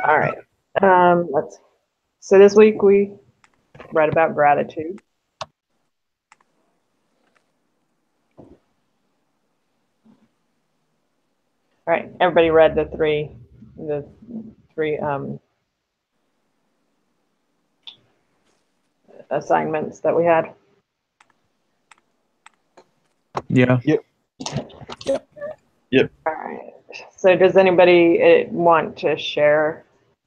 All right. Let's see. So this week we read about gratitude. All right, everybody read the three assignments that we had. Yeah. Yep. All right. So does anybody want to share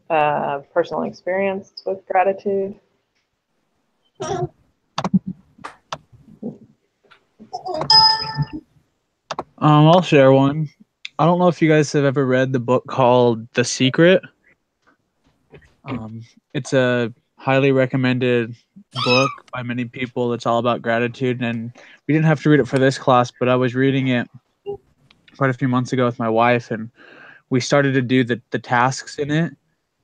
personal experience with gratitude? I'll share one. I don't know if you guys have ever read the book called The Secret. It's a highly recommended book by many people. It's all about gratitude, and we didn't have to read it for this class, but I was reading it quite a few months ago with my wife, and we started to do the tasks in it.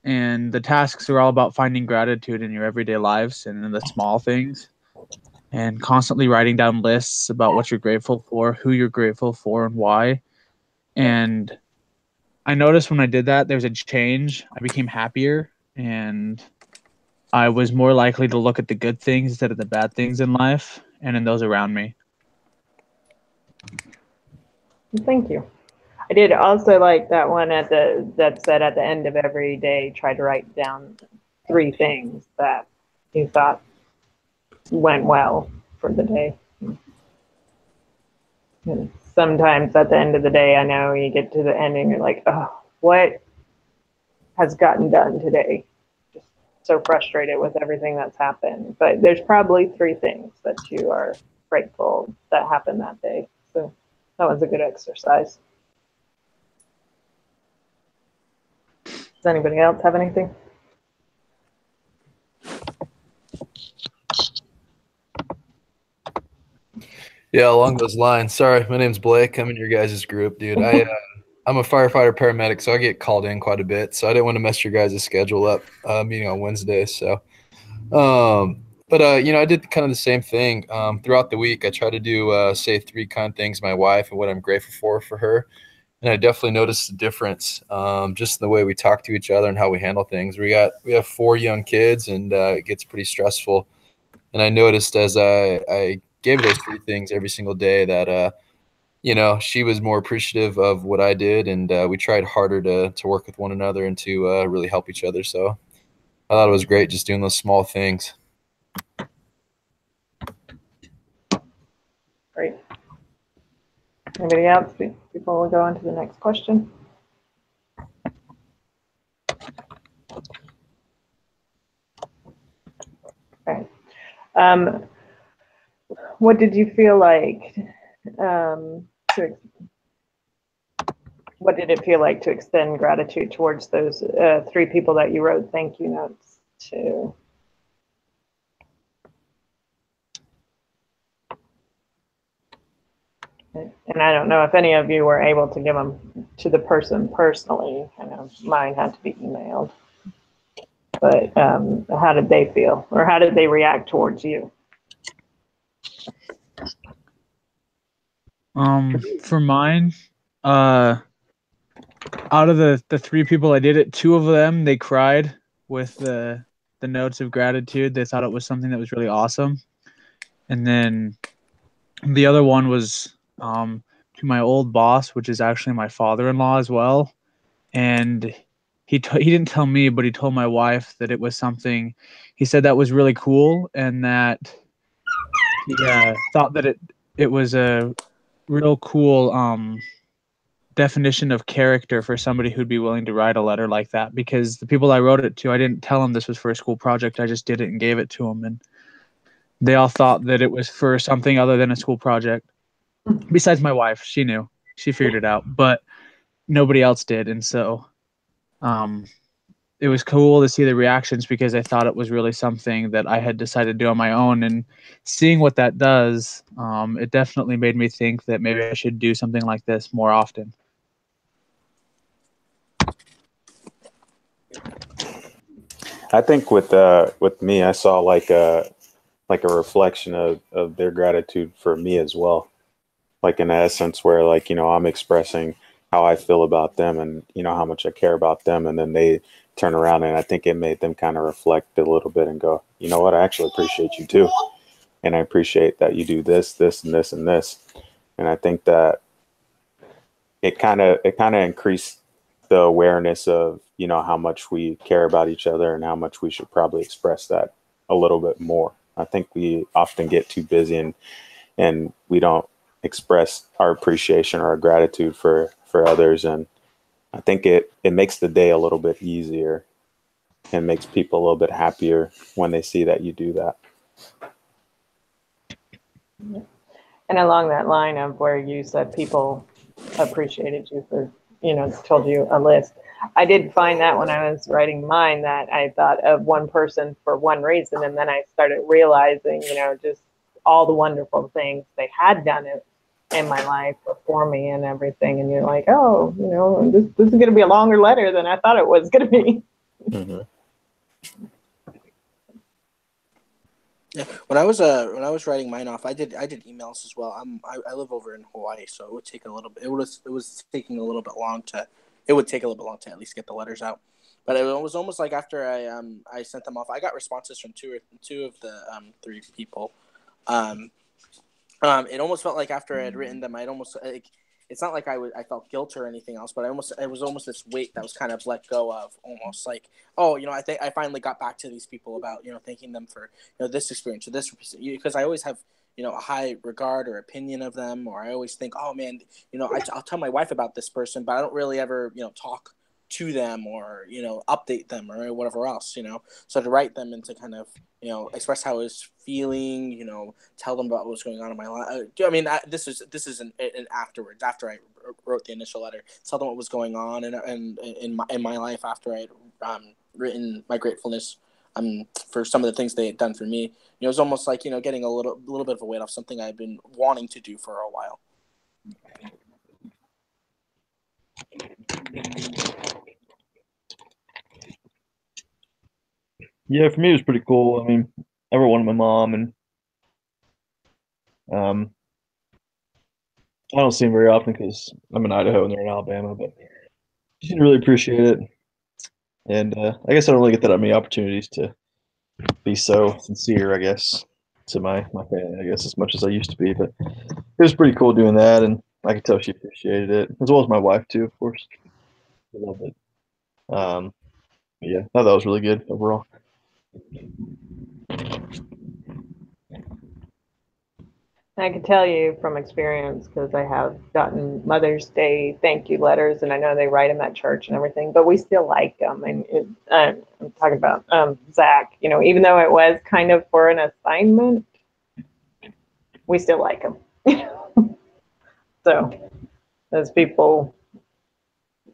And the tasks are all about finding gratitude in your everyday lives and in the small things, and constantly writing down lists about what you're grateful for, who you're grateful for, and why. And I noticed when I did that, there's a change. I became happier, and I was more likely to look at the good things instead of the bad things in life and in those around me. Thank you. I did also like that one that said at the end of every day, try to write down 3 things that you thought went well for the day. And sometimes at the end of the day, I know you get to the end and you're like, oh, what has gotten done today? Just so frustrated with everything that's happened. But there's probably 3 things that you are grateful that happened that day. So that was a good exercise. Does anybody else have anything? Yeah, along those lines. Sorry, my name's Blake. I'm in your guys' group, dude. I'm a firefighter paramedic, so I get called in quite a bit. So I didn't want to mess your guys' schedule up, meeting on Wednesday. So, I did kind of the same thing. Throughout the week, I try to do say 3 kind things to my wife and what I'm grateful for her. And I definitely noticed the difference, just in the way we talk to each other and how we handle things. We have 4 young kids, and it gets pretty stressful. And I noticed as I gave those 3 things every single day that she was more appreciative of what I did, and we tried harder to work with one another and to really help each other. So I thought it was great just doing those small things. Great. Anybody else before we go on to the next question? Okay. What did you feel like what did it feel like to extend gratitude towards those 3 people that you wrote thank you notes to? And I don't know if any of you were able to give them to the person personally. I know mine had to be emailed. But how did they feel, or how did they react towards you? For mine, out of the 3 people I did it, 2 of them, they cried with the notes of gratitude. They thought it was something that was really awesome. And then the other one was to my old boss, which is actually my father-in-law as well. And he didn't tell me, but he told my wife that it was something. He said that was really cool, and that he thought that it was a real cool definition of character for somebody who'd be willing to write a letter like that. Because the people I wrote it to, I didn't tell them this was for a school project. I just did it and gave it to them, and they all thought that it was for something other than a school project. Besides my wife, she knew, she figured it out, but nobody else did. And so it was cool to see the reactions, because I thought it was really something that I had decided to do on my own. And seeing what that does, it definitely made me think that maybe I should do something like this more often. I think with me, I saw like a reflection of their gratitude for me as well. like in essence where like, I'm expressing how I feel about them and, how much I care about them. And then they turn around, and I think it made them kind of reflect a little bit and go, you know what, I actually appreciate you too. And I appreciate that you do this, this, and this, and this. And I think that it kind of increased the awareness of, how much we care about each other and how much we should probably express that a little bit more. I think we often get too busy and we don't express our appreciation or our gratitude for others. And I think it makes the day a little bit easier and makes people a little bit happier when they see that you do that. And along that line of where you said people appreciated you for, told you a list. I did find that when I was writing mine, that I thought of one person for one reason. And then I started realizing, just all the wonderful things they had done in my life for me and everything. And you're like, oh, this is going to be a longer letter than I thought it was going to be. Mm-hmm. Yeah, when I was writing mine off, I did emails as well. I live over in Hawaii, so it would take a little bit. It was taking a little bit long to. It would take a little bit long to at least get the letters out. But it was almost like after I sent them off, I got responses from two of the three people. It almost felt like after I had written them, I'd almost like. It's not like I felt guilt or anything else, but it was almost this weight that was kind of let go of, almost like, oh, I think I finally got back to these people about, thanking them for, this experience or this, because I always have, a high regard or opinion of them, or I always think, oh man, I'll tell my wife about this person, but I don't really ever, talk to them or, update them or whatever else, so to write them and to kind of, express how I was feeling, tell them about what was going on in my life. I mean, this is an afterwards, after I wrote the initial letter, tell them what was going on and in my life after I had written my gratefulness for some of the things they had done for me. It was almost like, getting a little bit of a weight off something I've been wanting to do for a while. Yeah, for me it was pretty cool. I mean, I wrote one to my mom, and I don't see him very often because I'm in Idaho and they're in Alabama, but she really appreciate it. And I guess I don't really get that many opportunities to be so sincere, I guess, to my family, I guess, as much as I used to be. But it was pretty cool doing that, and I could tell she appreciated it, as well as my wife too, of course. A little bit. But yeah, I thought that was really good overall. I can tell you from experience, because I have gotten Mother's Day thank you letters, and I know they write them at church and everything, but we still like them. And I'm talking about Zach, even though it was kind of for an assignment, we still like them. So those people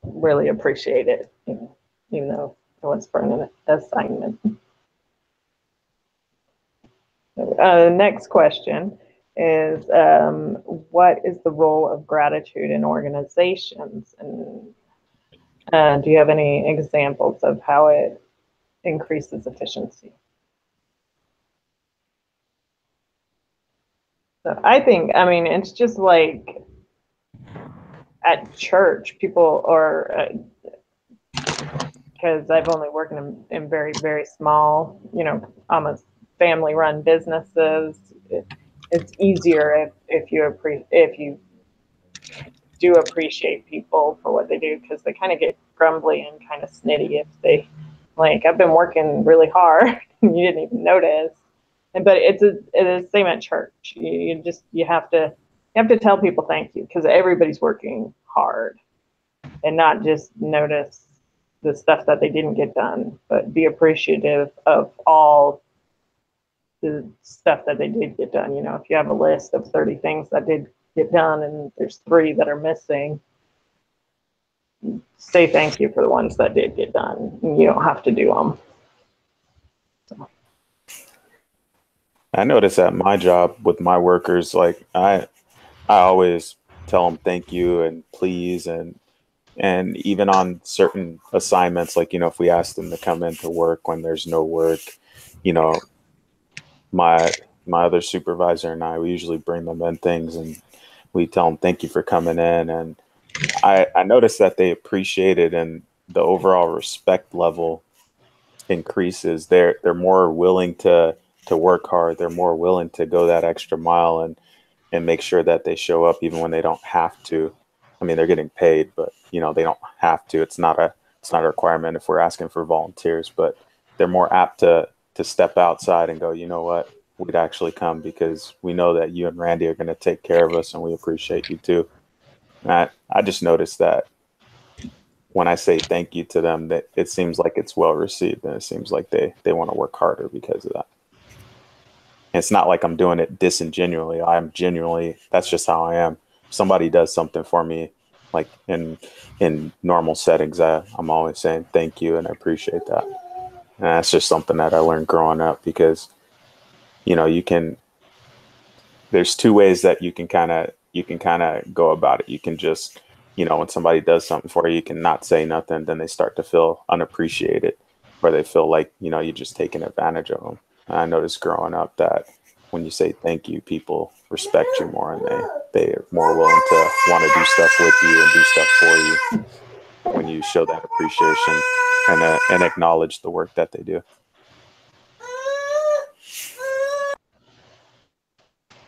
really appreciate it, even though it was for an assignment. Next question is, what is the role of gratitude in organizations? And do you have any examples of how it increases efficiency? So I mean, it's just like at church, people are, because I've only worked in very, very small, almost family-run businesses. It's easier if you do appreciate people for what they do, because they kind of get grumbly and kind of snitty if they, like, I've been working really hard and you didn't even notice. But it is the same at church. You have to tell people thank you, because everybody's working hard, and not just notice the stuff that they didn't get done, but be appreciative of all the stuff that they did get done. If you have a list of 30 things that did get done and there's 3 that are missing, say thank you for the ones that did get done. You don't have to do them. So. I notice at my job with my workers, like I always tell them thank you and please, and even on certain assignments, like, if we ask them to come into work when there's no work, my other supervisor and I, we usually bring them in things, and we tell them thank you for coming in, and I noticed that they appreciate it, and the overall respect level increases. They're more willing to work hard. They're more willing to go that extra mile and make sure that they show up even when they don't have to. I mean, they're getting paid, but they don't have to. It's not a requirement if we're asking for volunteers, but they're more apt to step outside and go, you know what, we'd actually come because we know that you and Randy are going to take care of us and we appreciate you too. And I just noticed that when I say thank you to them, that it seems like it's well received, and it seems like they want to work harder because of that. It's not like I'm doing it disingenuously. I'm genuinely, that's just how I am. If somebody does something for me, like in normal settings, I'm always saying thank you and I appreciate that. And that's just something that I learned growing up because, you can, there's two ways that you can kind of go about it. You can just, when somebody does something for you, you can not say nothing, then they start to feel unappreciated, or they feel like, you're just taking advantage of them. And I noticed growing up that when you say thank you, people respect you more, and they're more willing to want to do stuff with you and do stuff for you when you show that appreciation and acknowledge the work that they do.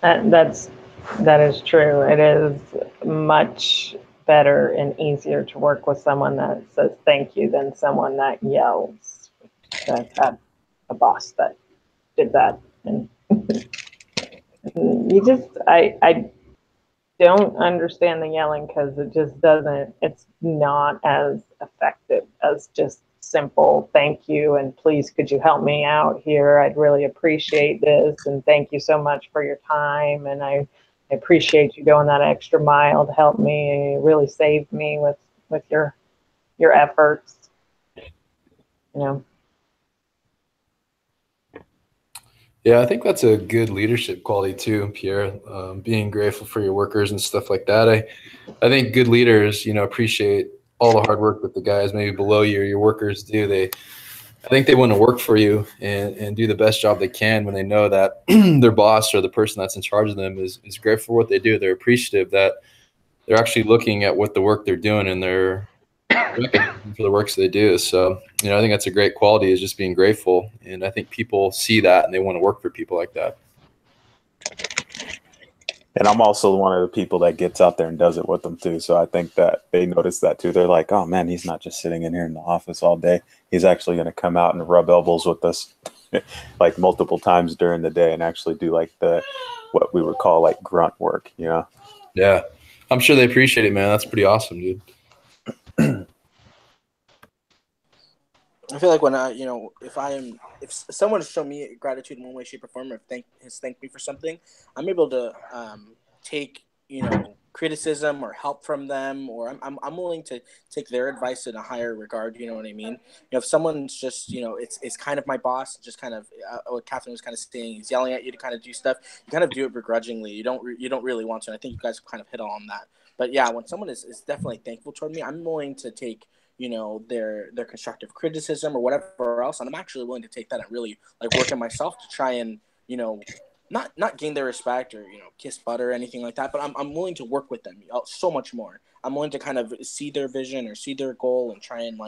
That is true. It is much better and easier to work with someone that says thank you than someone that yells. I've had a boss that did that, and I don't understand the yelling because it just doesn't. It's not as effective as just simple thank you and please could you help me out here, I'd really appreciate this, and thank you so much for your time, and I appreciate you going that extra mile to help me, and you really saved me with your efforts, Yeah, I think that's a good leadership quality too, Pierre. Being grateful for your workers and stuff like that. I think good leaders, appreciate all the hard work that the guys maybe below you or your workers do. I think they want to work for you and do the best job they can when they know that their boss or the person that's in charge of them is grateful for what they do. They're appreciative that they're actually looking at what the work they're doing and they're recognizing for the works they do. So, I think that's a great quality, is just being grateful. And I think people see that and they want to work for people like that. And I'm also one of the people that gets out there and does it with them too. So I think that they notice that too. They're like, oh man, he's not just sitting in here in the office all day. He's actually going to come out and rub elbows with us like multiple times during the day and actually do like what we would call like grunt work, Yeah. I'm sure they appreciate it, man. That's pretty awesome, dude. I feel like when if someone has shown me gratitude in one way, shape, or form, or has thanked me for something, I'm able to take criticism or help from them, or I'm willing to take their advice in a higher regard. You know what I mean? If someone's just it's kind of my boss, just kind of what Catherine was kind of saying, he's yelling at you to kind of do stuff. You kind of do it begrudgingly. You don't really want to. And I think you guys kind of hit on that. But yeah, when someone is definitely thankful toward me, I'm willing to take their constructive criticism or whatever else, and I'm actually willing to take that and really work on myself to try and not gain their respect or kiss butt or anything like that, but I'm willing to work with them so much more. I'm willing to kind of see their vision or see their goal and try and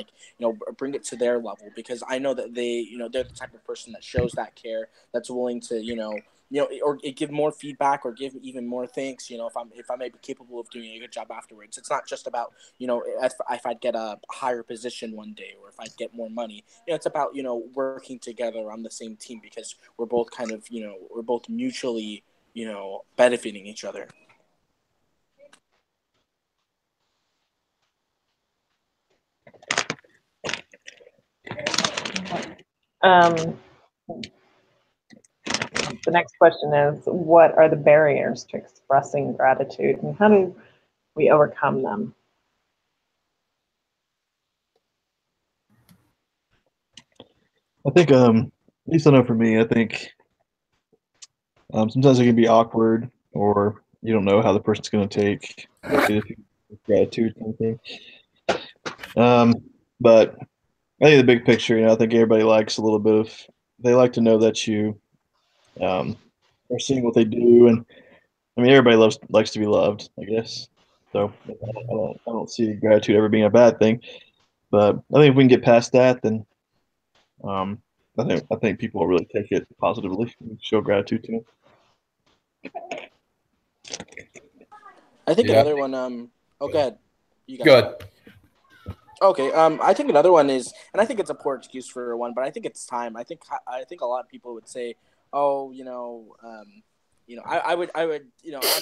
bring it to their level, because I know that they're the type of person that shows that care, that's willing to or give more feedback or give even more thanks, if I may be capable of doing a good job afterwards. It's not just about, if I'd get a higher position one day or if I'd get more money. It's about, working together on the same team, because we're both kind of, we're both mutually, benefiting each other. The next question is, what are the barriers to expressing gratitude, and how do we overcome them? I think, at least I know for me, I think sometimes it can be awkward, or you don't know how the person's going to take gratitude kind of thing. But I think the big picture, I think everybody likes a little bit of, they like to know that you are seeing what they do, and I mean, everybody likes to be loved, I guess. So I don't see gratitude ever being a bad thing. But I think if we can get past that, then um, I think people will really take it positively and show gratitude to them. I think Yeah. another one. Oh, go ahead. You guys. Go ahead. Okay. I think another one is, and I think it's a poor excuse for one, but I think it's time. I think a lot of people would say, oh, I would, I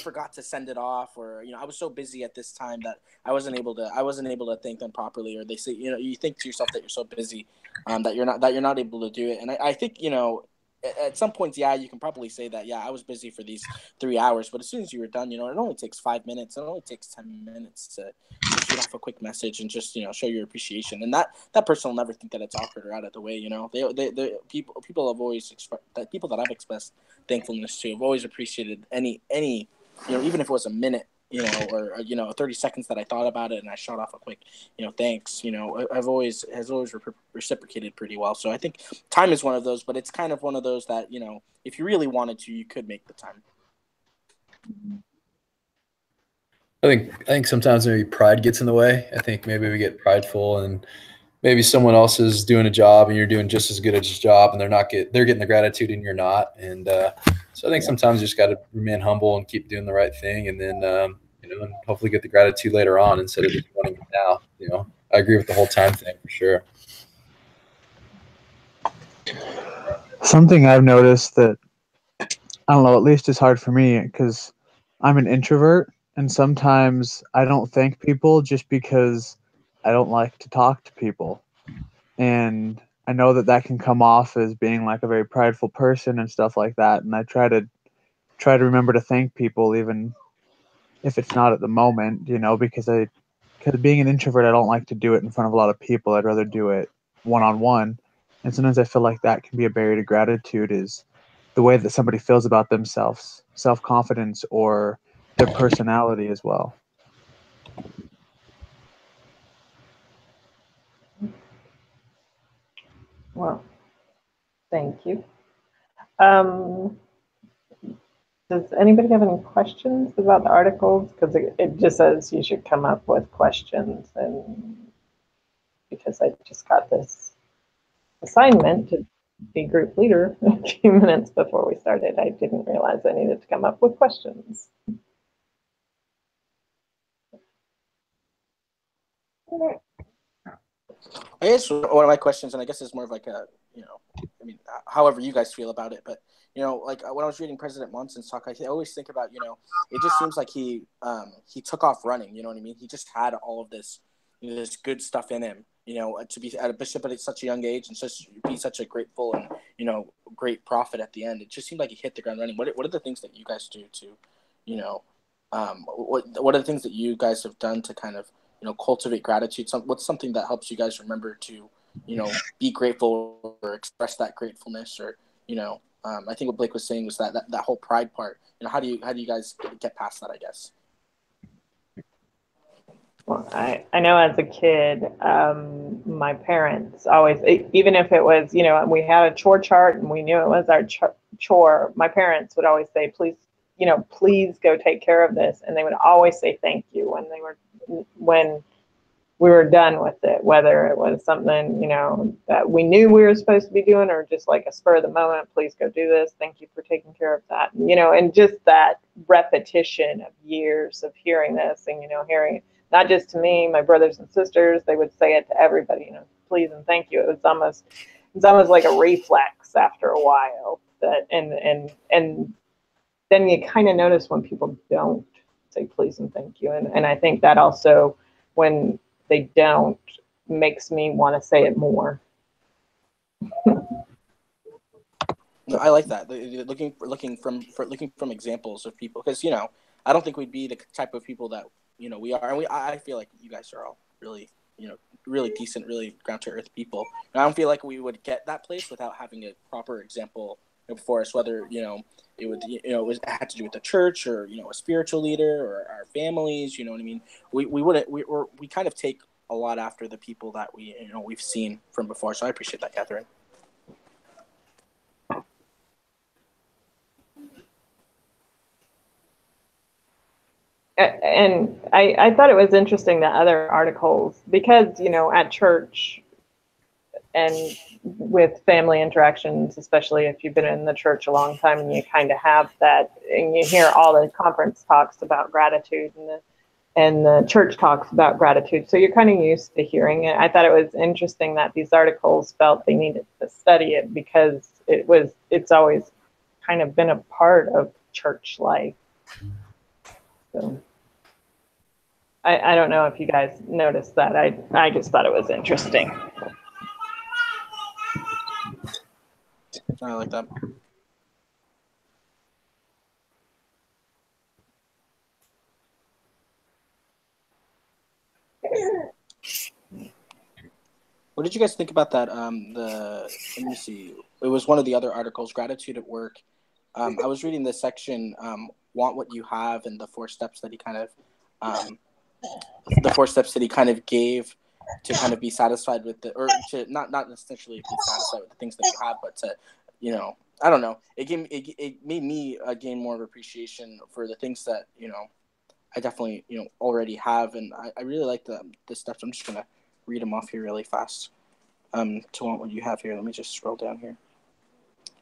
forgot to send it off, or I was so busy at this time that I wasn't able to thank them properly, or they say, you think to yourself that you're so busy, that you're not able to do it, and I think at some points, yeah, you can probably say that, yeah, I was busy for these 3 hours, but as soon as you were done, it only takes 5 minutes, it only takes 10 minutes to shoot off a quick message and just show your appreciation, and that person will never think that it's awkward or out of the way. They people have always expressed that, people that I've expressed thankfulness to have always appreciated any even if it was a minute, or 30 seconds that I thought about it and I shot off a quick thanks. I've always reciprocated pretty well. So I think time is one of those, but it's kind of one of those that if you really wanted to, you could make the time. I think sometimes maybe pride gets in the way. I think maybe we get prideful, and maybe someone else is doing a job and you're doing just as good as a job, and they're getting the gratitude and you're not. And so I think sometimes you just got to remain humble and keep doing the right thing, and then and hopefully get the gratitude later on instead of just wanting it now. I agree with the whole time thing for sure. Something I've noticed that, I don't know, at least it's hard for me because I'm an introvert, and sometimes I don't thank people just because I don't like to talk to people. And I know that can come off as being like a very prideful person and stuff like that. And I try to remember to thank people, even if it's not at the moment, because being an introvert, I don't like to do it in front of a lot of people. I'd rather do it one-on-one. And sometimes I feel like that can be a barrier to gratitude, is the way that somebody feels about themselves, self-confidence, or their personality as well. Well, thank you. Does anybody have any questions about the articles? Because it just says you should come up with questions, and because I just got this assignment to be group leader a few minutes before we started, I didn't realize I needed to come up with questions. I guess one of my questions, and I guess it's more of like however you guys feel about it, but like when I was reading President Monson's talk, I always think about, it just seems like he took off running. You know what I mean? He just had all of this, this good stuff in him. To be at a bishop at such a young age and be such a grateful and great prophet at the end. It just seemed like he hit the ground running. What are the things that you guys do to, what are the things that you guys have done to kind of cultivate gratitude? What's something that helps you guys remember to be grateful or express that gratefulness, or I think what Blake was saying was that whole pride part. How do you guys get past that, I guess? Well, I know as a kid, my parents always, even if it was, we had a chore chart and we knew it was our chore, my parents would always say, please, please go take care of this. And they would always say thank you when we were done with it, whether it was something, that we knew we were supposed to be doing, or just like a spur of the moment, please go do this. Thank you for taking care of that. And just that repetition of years of hearing this and, hearing it, not just to me, my brothers and sisters, they would say it to everybody, please and thank you. It's almost like a reflex after a while, that, and then you kind of notice when people don't say please and thank you. And I think that also, when they don't, makes me want to say it more. No, I like that. Looking from examples of people, because I don't think we'd be the type of people that we are, and I feel like you guys are all really really decent, really ground to earth people. And I don't feel like we would get that place without having a proper example before us, whether it had to do with the church, or a spiritual leader, or our families. You know what I mean? We kind of take a lot after the people that we've seen from before. So I appreciate that, Catherine. And I thought it was interesting that other articles, because, you know, at church and with family interactions, especially if you've been in the church a long time and you kind of have that, and you hear all the conference talks about gratitude and the church talks about gratitude. So you're kind of used to hearing it. I thought it was interesting that these articles felt they needed to study it because it's always kind of been a part of church life. So I don't know if you guys noticed that. I just thought it was interesting. I like that. What did you guys think about that? Let me see. It was one of the other articles, Gratitude at Work. I was reading this section, Want What You Have, and the 4 steps that he kind of gave to kind of be satisfied with or to not essentially be satisfied with the things that you have, but to, you know, I don't know. It made me gain more of appreciation for the things that, you know, I definitely, you know, already have, and I really like the steps. I'm just gonna read them off here really fast. To Want What You Have here. Let me just scroll down here.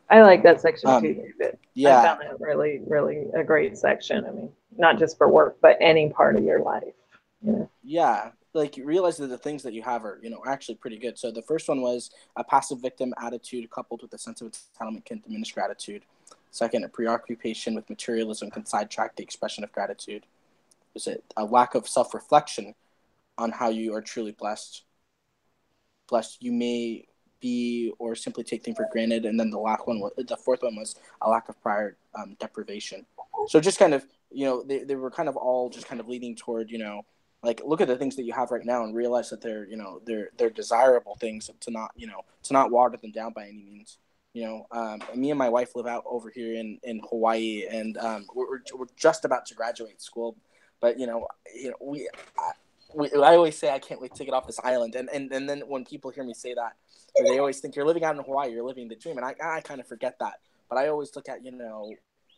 I like that section too, David. Yeah. I found it really, really a great section. I mean, not just for work, but any part of your life. You know? Yeah. Like, you realize that the things that you have are, you know, actually pretty good. So the first one was a passive victim attitude coupled with a sense of entitlement can diminish gratitude. Second, a preoccupation with materialism can sidetrack the expression of gratitude. Is it a lack of self-reflection on how you are truly blessed you may be or simply take things for granted. And then the fourth one was a lack of prior deprivation. So just kind of, you know, they were kind of all just kind of leading toward, you know, like, look at the things that you have right now and realize that they're, you know, they're desirable things, to not water them down by any means. You know, me and my wife live out over here in Hawaii, and we're just about to graduate school, but you know I always say I can't wait to get off this island, and then when people hear me say that, they always think you're living out in Hawaii, you're living the dream, and I kind of forget that. But I always look at, you know,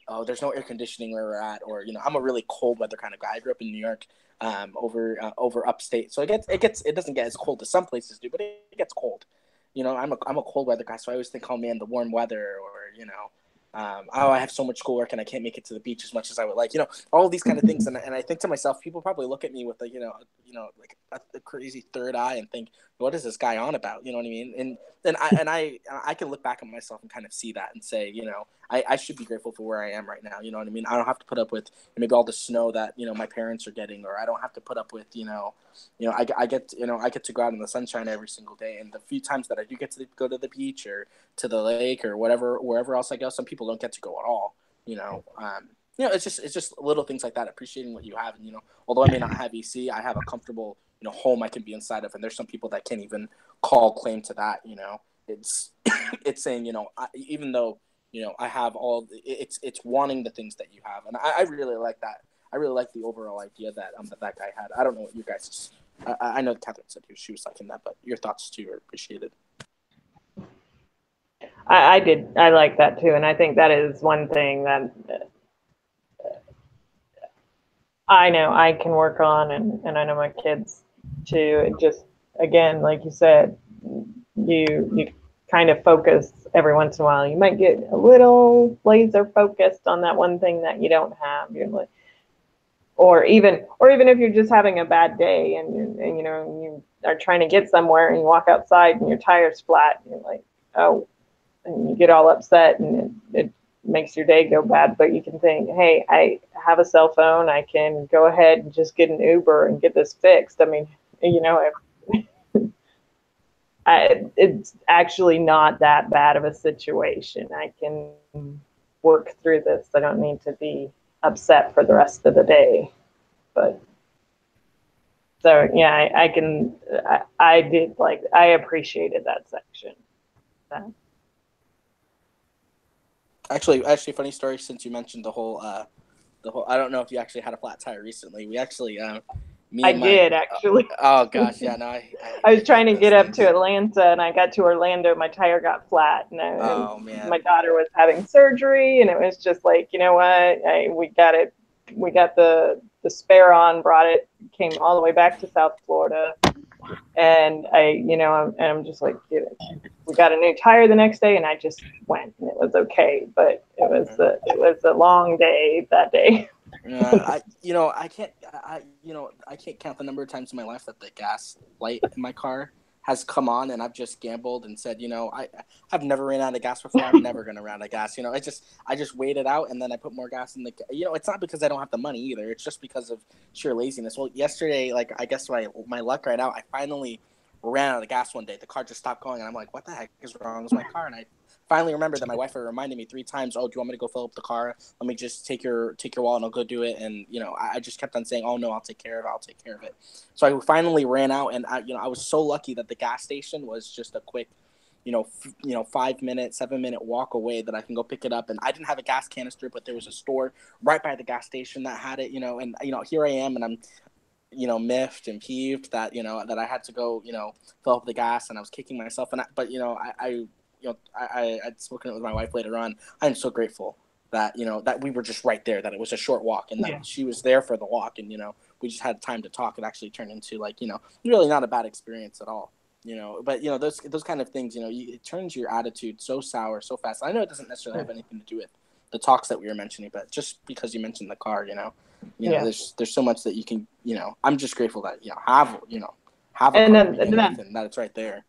oh, there's no air conditioning where we're at, or, you know, I'm a really cold weather kind of guy. I grew up in New York, over upstate, so it doesn't get as cold as some places do, but it gets cold. You know, I'm a cold weather guy, so I always think, oh man, the warm weather, or, you know, oh, I have so much schoolwork and I can't make it to the beach as much as I would like, you know, all these kind of things. And I think to myself, people probably look at me with, like, you know, like a crazy third eye and think, what is this guy on about? You know what I mean? And I can look back at myself and kind of see that and say, you know, I should be grateful for where I am right now. You know what I mean? I don't have to put up with maybe all the snow that, you know, my parents are getting, or I don't have to put up with, I get to go out in the sunshine every single day. And the few times that I do get to go to the beach or to the lake or wherever else I go, some people don't get to go at all. You know, it's just little things like that, appreciating what you have. And, you know, although I may not have EC, I have a comfortable, you know, home I can be inside of. And there's some people that can't even call claim to that. You know, it's it's saying, you know, even though, you know, I have it's wanting the things that you have, and I really like that. I really like the overall idea that that guy had. I don't know what you guys. I know Catherine said she was liking that, but your thoughts too are appreciated. I did. I like that too, and I think that is one thing that I know I can work on, and I know my kids too. It just, again, like you said, you kind of focus every once in a while. You might get a little laser focused on that one thing that you don't have. You're like, or even if you're just having a bad day and you know, you are trying to get somewhere and you walk outside and your tire's flat and you're like, oh, and you get all upset and it makes your day go bad. But you can think, hey, I have a cell phone. I can go ahead and just get an Uber and get this fixed. I mean, you know, it's actually not that bad of a situation. I can work through this. I don't need to be upset for the rest of the day. But so yeah, I appreciated that section. Actually, funny story, since you mentioned the whole I don't know if you actually had a flat tire recently. We actually I did actually. Oh gosh, yeah, no. I was trying to get up to Atlanta, and I got to Orlando. My tire got flat, and man, my daughter was having surgery, and it was just like, you know what? We got the the spare on, brought it, came all the way back to South Florida. And I'm just like, dude, we got a new tire the next day, and I just went, and it was okay. But it was a long day that day. I can't count the number of times in my life that the gas light in my car has come on, and I've just gambled and said, I've never ran out of gas before. I'm never gonna run out of gas. I just wait it out, and then I put more gas in the. It's not because I don't have the money either. It's just because of sheer laziness. Well, yesterday, I guess my luck right out, I finally ran out of gas one day. The car just stopped going, and I'm like, what the heck is wrong with my car? And I finally remembered that my wife had reminded me 3 times, oh, do you want me to go fill up the car? Let me just take your wallet and I'll go do it. And, I just kept on saying, oh, no, I'll take care of it. So I finally ran out, and I was so lucky that the gas station was just a quick, 5-minute, 7-minute walk away that I can go pick it up. And I didn't have a gas canister, but there was a store right by the gas station that had it, and, here I am, and I'm, miffed and peeved that, that I had to go, fill up the gas, and I was kicking myself. But I'd spoken with my wife later on. I'm so grateful that, that we were just right there, that it was a short walk, and that she was there for the walk. And, we just had time to talk. It actually turned into really not a bad experience at all, but those kind of things, it turns your attitude so sour so fast. I know it doesn't necessarily have anything to do with the talks that we were mentioning, but just because you mentioned the car, there's so much that you can, I'm just grateful that, have a car and that it's right there.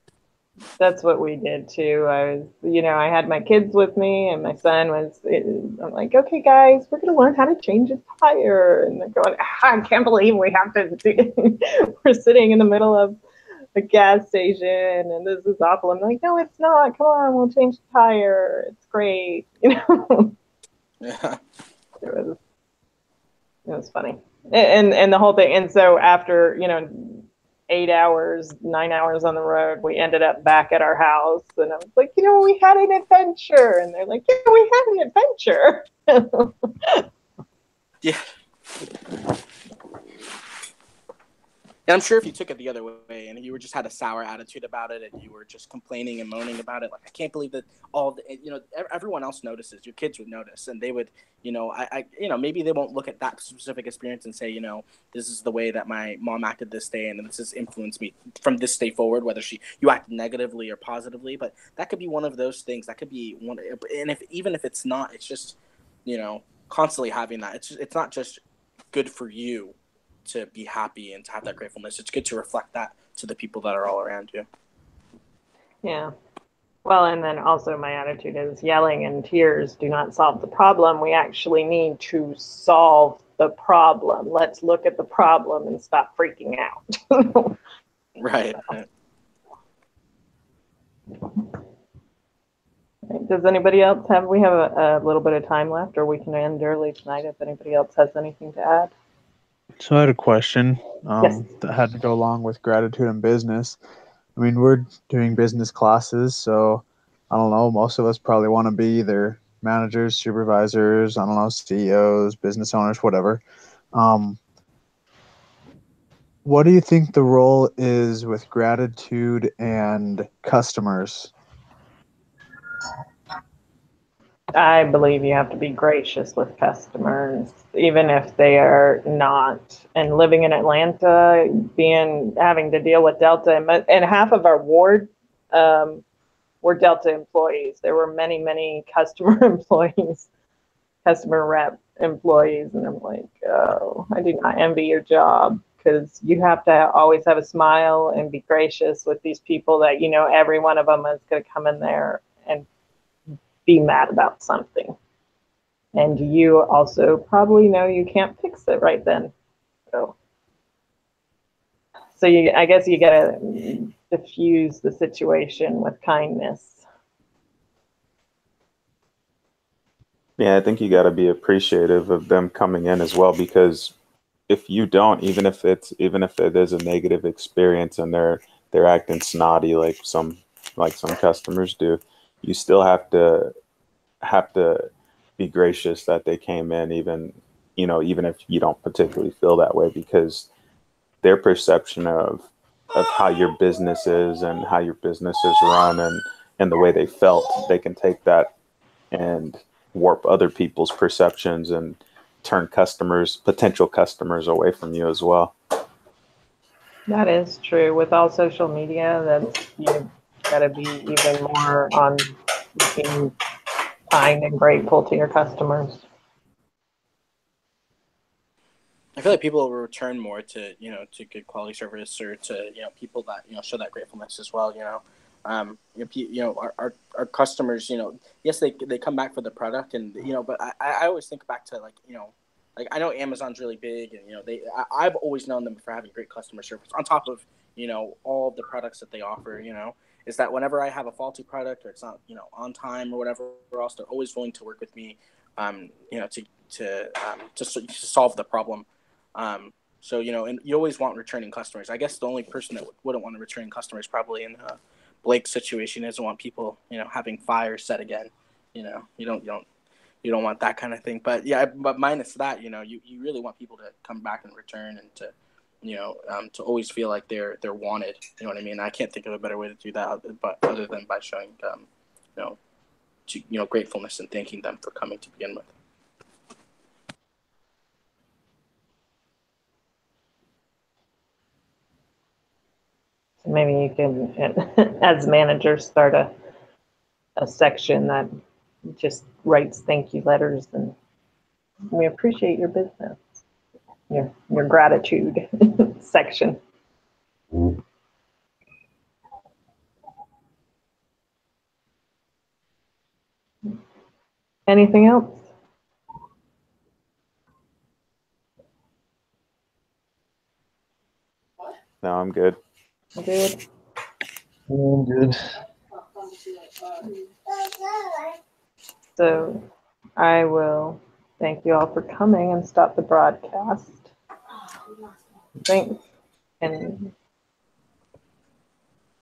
That's what we did too. I was, I had my kids with me, and my son was, I'm like, okay, guys, we're going to learn how to change a tire. And they're going, I can't believe we have to do we're sitting in the middle of a gas station, and this is awful. I'm like, no, it's not. Come on, we'll change the tire. It's great. Yeah. It was funny. And the whole thing. And so after, 8 hours, 9 hours on the road, we ended up back at our house, and I was like, we had an adventure, and they're like, yeah, we had an adventure. Yeah. And I'm sure if you took it the other way and you were just had a sour attitude about it, and you were just complaining and moaning about it, like, I can't believe that everyone else notices. Your kids would notice, and they would, maybe they won't look at that specific experience and say, this is the way that my mom acted this day, and this has influenced me from this day forward, whether you acted negatively or positively. But that could be one of those things. That could be one. And even if it's not, it's just, constantly having that. It's not just good for you to be happy and to have that gratefulness. It's good to reflect that to the people that are all around you. Yeah. Well, and then also my attitude is yelling and tears do not solve the problem. We actually need to solve the problem. Let's look at the problem and stop freaking out. Right. Does anybody else we have a little bit of time left, or we can end early tonight if anybody else has anything to add? So I had a question Yes. that had to go along with gratitude and business. I mean, we're doing business classes, so I don't know, most of us probably want to be either managers, supervisors, I don't know, CEOs, business owners, whatever. What do you think the role is with gratitude and customers? I believe you have to be gracious with customers, even if they are not. And living in Atlanta, having to deal with Delta, and half of our ward were Delta employees. There were many, many customer employees, customer rep employees, and I'm like, oh, I do not envy your job, because you have to always have a smile and be gracious with these people that every one of them is going to come in there and be mad about something. And you also probably know you can't fix it right then. So I guess you got to diffuse the situation with kindness. Yeah, I think you got to be appreciative of them coming in as well, because if you don't, even if it is a negative experience and they're acting snotty like some customers do, you still have to be gracious that they came in, even if you don't particularly feel that way, because their perception of how your business is and how your business is run and the way they felt, they can take that and warp other people's perceptions and turn potential customers away from you as well. That is true. With all social media, that's you've got to be even more on being kind and grateful to your customers. I feel like people will return more to to good quality service, or to people that show that gratefulness as well. Our customers, yes, they come back for the product, and but I always think back to like I know Amazon's really big, and I've always known them for having great customer service on top of all of the products that they offer. Is that whenever I have a faulty product or it's not on time or whatever else, they're always willing to work with me, to solve the problem. So and you always want returning customers. I guess the only person that wouldn't want to return customers probably in Blake's situation isn't want people having fires set again. You don't want that kind of thing. But yeah, but minus that, you really want people to come back and return, and to to always feel like they're wanted. You know what I mean? I can't think of a better way to do that, but other than by showing gratefulness and thanking them for coming to begin with. Maybe you can, as manager, start a section that just writes thank you letters, and we appreciate your business, your gratitude section. Anything else? No, I'm good. Good. I'm good. So I will thank you all for coming and stop the broadcast. Thanks. And